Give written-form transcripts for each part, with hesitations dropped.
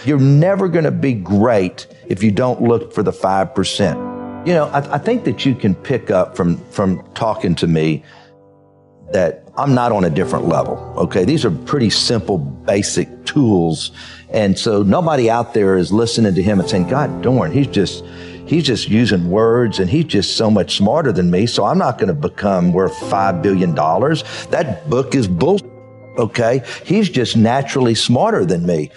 You're never going to be great if you don't look for the 5%. You know, I think that you can pick up from talking to me that I'm not on a different level, okay? These are pretty simple, basic tools. And so nobody out there is listening to him and saying, God darn, he's just using words and he's just so much smarter than me, so I'm not going to become worth $5 billion. That book is bullshit, okay? He's just naturally smarter than me.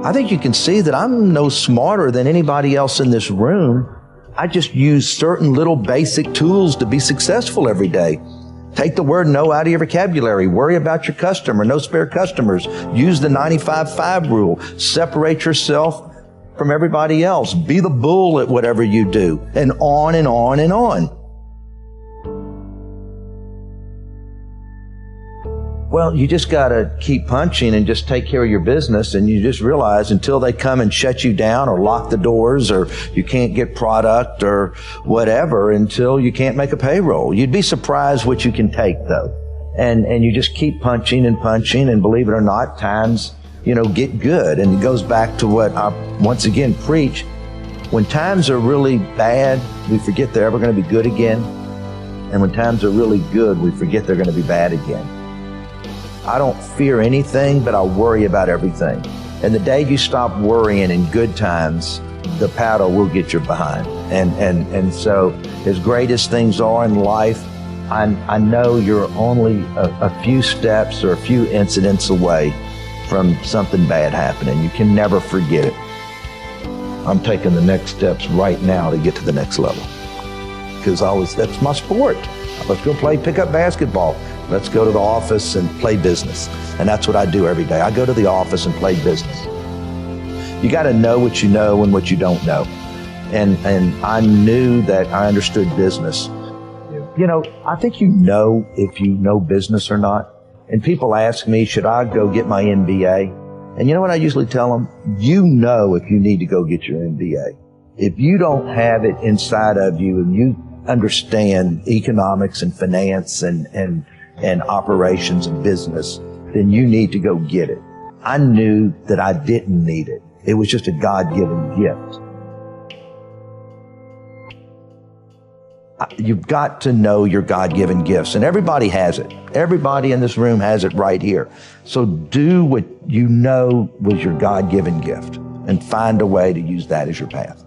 I think you can see that I'm no smarter than anybody else in this room. I just use certain little basic tools to be successful every day. Take the word no out of your vocabulary. Worry about your customer. No spare customers. Use the 95-5 rule. Separate yourself from everybody else. Be the bull at whatever you do. And on and on and on. Well, you just got to keep punching and just take care of your business, and you just realize until they come and shut you down or lock the doors or you can't get product or whatever, until you can't make a payroll. You'd be surprised what you can take, though. And you just keep punching and punching, and believe it or not, times, get good. And it goes back to what I once again preach. When times are really bad, we forget they're ever going to be good again. And when times are really good, we forget they're going to be bad again. I don't fear anything, but I worry about everything. And the day you stop worrying in good times, the paddle will get you behind. And so as great as things are in life, I know you're only a few steps or a few incidents away from something bad happening. You can never forget it. I'm taking the next steps right now to get to the next level. Because that's my sport. Let's go play pickup basketball. Let's go to the office and play business. And that's what I do every day. I go to the office and play business. You got to know what you know and what you don't know. And I knew that I understood business. I think if you know business or not. And people ask me, should I go get my MBA? And you know what I usually tell them? You know if you need to go get your MBA. If you don't have it inside of you and you understand economics and finance and operations and business, then you need to go get it. I knew that I didn't need it. It was just a God-given gift. You've got to know your God-given gifts, and everybody has it. Everybody in this room has it right here. So do what you know was your God-given gift and find a way to use that as your path.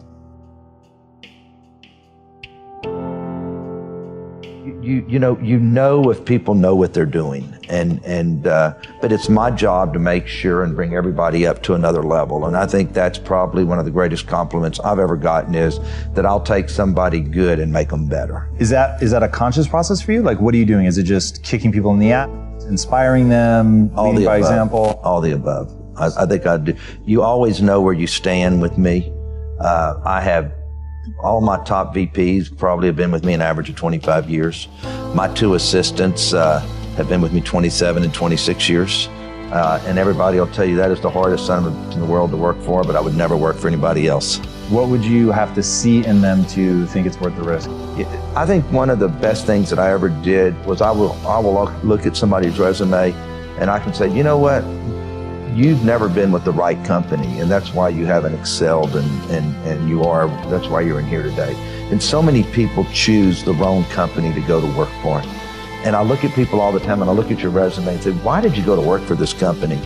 You know if people know what they're doing, but it's my job to make sure and bring everybody up to another level. And I think that's probably one of the greatest compliments I've ever gotten, is that I'll take somebody good and make them better. Is that a conscious process for you? Like, what are you doing? Is it just kicking people in the ass, inspiring them, leading by example? All the above. I think I do. You always know where you stand with me. I have all my top VPs probably have been with me an average of 25 years. My two assistants have been with me 27 and 26 years. And everybody will tell you that is the hardest son in the world to work for, but I would never work for anybody else. What would you have to see in them to think it's worth the risk? I think one of the best things that I ever did was I will look at somebody's resume and I can say, you know what? You've never been with the right company, and that's why you haven't excelled, and that's why you're in here today. And so many people choose the wrong company to go to work for. And I look at people all the time, and I look at your resume and say, why did you go to work for this company?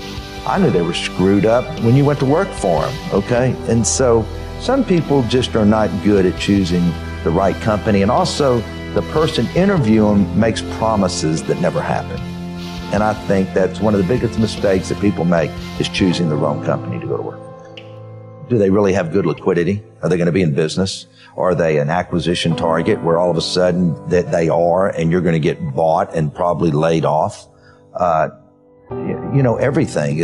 I knew they were screwed up when you went to work for them, okay? And so some people just are not good at choosing the right company. And also, the person interviewing makes promises that never happen. And I think that's one of the biggest mistakes that people make, is choosing the wrong company to go to work. Do they really have good liquidity? Are they going to be in business? Are they an acquisition target where all of a sudden that they are and you're going to get bought and probably laid off? Everything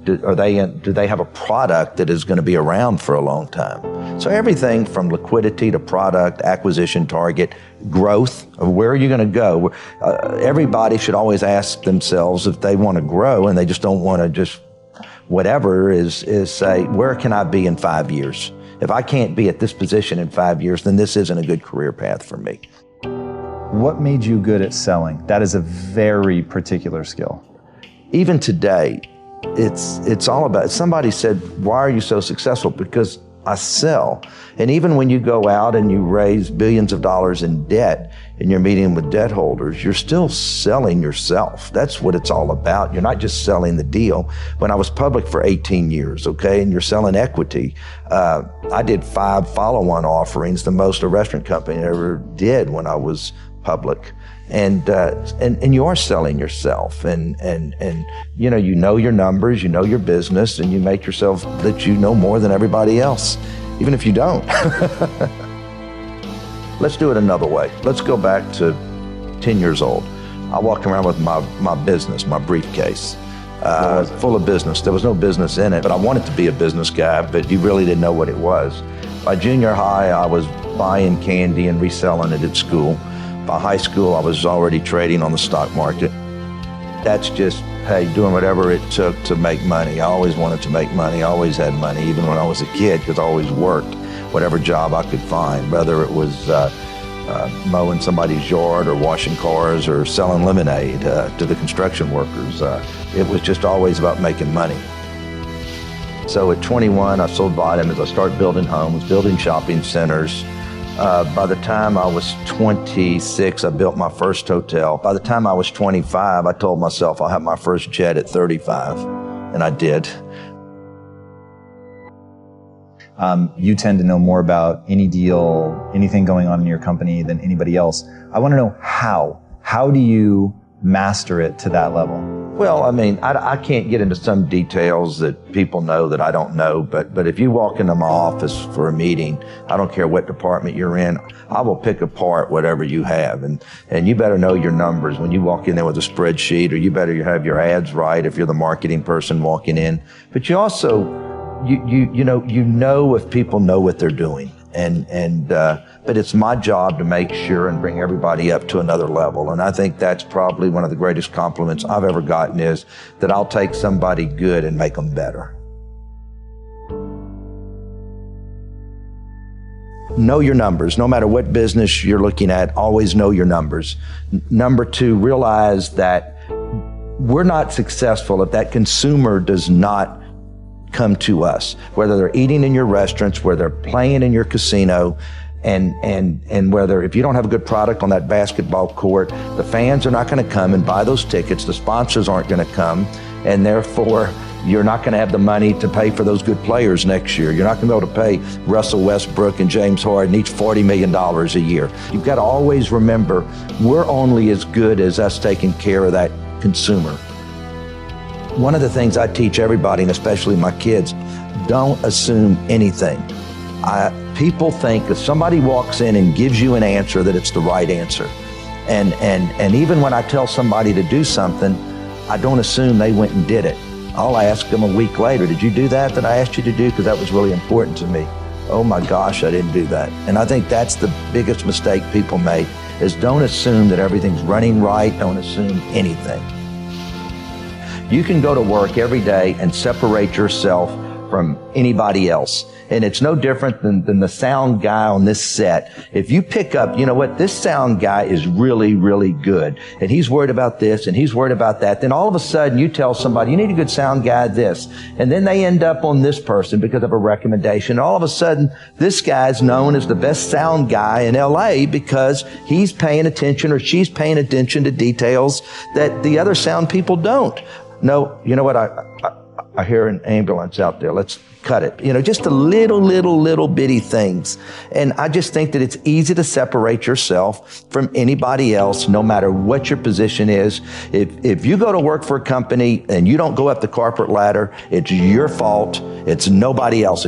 do they have a product that is going to be around for a long time? So everything from liquidity to product, acquisition target, growth, of where are you going to go? Everybody should always ask themselves if they want to grow, and they just don't want to just whatever is say, where can I be in 5 years? If I can't be at this position in 5 years, then this isn't a good career path for me. What made you good at selling? That is a very particular skill. Even today, it's all about, somebody said, why are you so successful? Because I sell. And even when you go out and you raise billions of dollars in debt and you're meeting with debt holders, you're still selling yourself. That's what it's all about. You're not just selling the deal. When I was public for 18 years, okay, and you're selling equity, I did 5 follow-on offerings, the most a restaurant company ever did when I was public. And you are selling yourself, and you know your numbers, you know your business, and you make yourself that you know more than everybody else, even if you don't. Let's do it another way. Let's go back to 10 years old. I walked around with my business, my briefcase, full of business. There was no business in it, but I wanted to be a business guy, but you really didn't know what it was. By junior high, I was buying candy and reselling it at school. By high school, I was already trading on the stock market. That's just, hey, doing whatever it took to make money. I always wanted to make money. I always had money, even when I was a kid, because I always worked whatever job I could find, whether it was mowing somebody's yard or washing cars or selling lemonade to the construction workers. It was just always about making money. So at 21, I sold vitamins. I started building homes, building shopping centers. By the time I was 26, I built my first hotel. By the time I was 25, I told myself I'll have my first jet at 35, and I did. You tend to know more about any deal, anything going on in your company than anybody else. I want to know how. How do you master it to that level? Well, I mean, I can't get into some details that people know that I don't know, but if you walk into my office for a meeting, I don't care what department you're in, I will pick apart whatever you have. And you better know your numbers when you walk in there with a spreadsheet, or you better have your ads right if you're the marketing person walking in. But you also, you know if people know what they're doing. But it's my job to make sure and bring everybody up to another level. And I think that's probably one of the greatest compliments I've ever gotten, is that I'll take somebody good and make them better. Know your numbers. No matter what business you're looking at, always know your numbers. Number 2, realize that we're not successful if that consumer does not come to us, whether they're eating in your restaurants, whether they're playing in your casino, and whether, if you don't have a good product on that basketball court, the fans are not going to come and buy those tickets, the sponsors aren't going to come, and therefore you're not going to have the money to pay for those good players next year. You're not going to be able to pay Russell Westbrook and James Harden each $40 million a year. You've got to always remember, we're only as good as us taking care of that consumer. One of the things I teach everybody, and especially my kids, don't assume anything. People think if somebody walks in and gives you an answer, that it's the right answer. And even when I tell somebody to do something, I don't assume they went and did it. I'll ask them a week later, did you do that I asked you to do? Because that was really important to me. Oh my gosh, I didn't do that. And I think that's the biggest mistake people make, is don't assume that everything's running right. Don't assume anything. You can go to work every day and separate yourself from anybody else. And it's no different than the sound guy on this set. If you pick up, you know what, this sound guy is really, really good, and he's worried about this and he's worried about that, then all of a sudden you tell somebody, you need a good sound guy this, and then they end up on this person because of a recommendation. And all of a sudden, this guy's known as the best sound guy in LA because he's paying attention, or she's paying attention to details that the other sound people don't. No, you know what, I hear an ambulance out there. Let's cut it. You know, just a little bitty things. And I just think that it's easy to separate yourself from anybody else, no matter what your position is. If you go to work for a company and you don't go up the corporate ladder, it's your fault. It's nobody else.